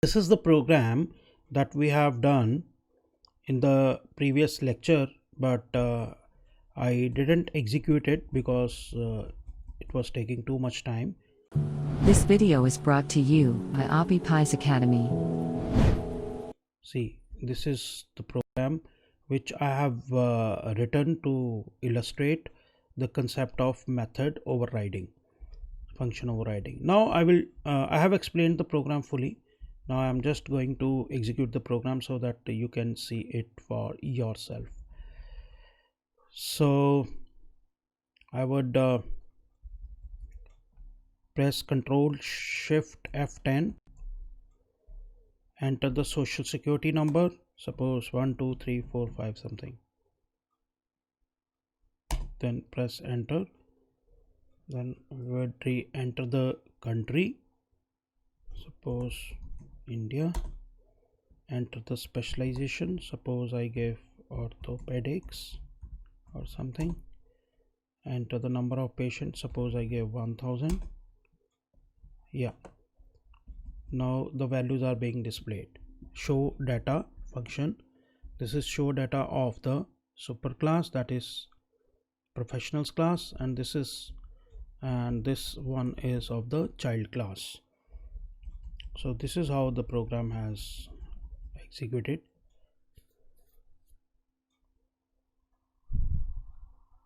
This is the program that we have done in the previous lecture, but I didn't execute it because it was taking too much time. This video is brought to you by Appy Pie Academy. See, this is the program which I have written to illustrate the concept of method overriding, function overriding. Now I have explained the program fully. Now I'm just going to execute the program so that you can see it for yourself. So I would press Ctrl Shift F10, enter the social security number, suppose 12345 something, then press enter. Then we would re-enter the country, suppose India, enter the specialization, suppose I gave orthopedics or something, enter the number of patients, suppose I gave 1000. Yeah, now the values are being displayed. Show data function, this is show data of the superclass, that is professionals class, and this one is of the child class. So this is how the program has executed.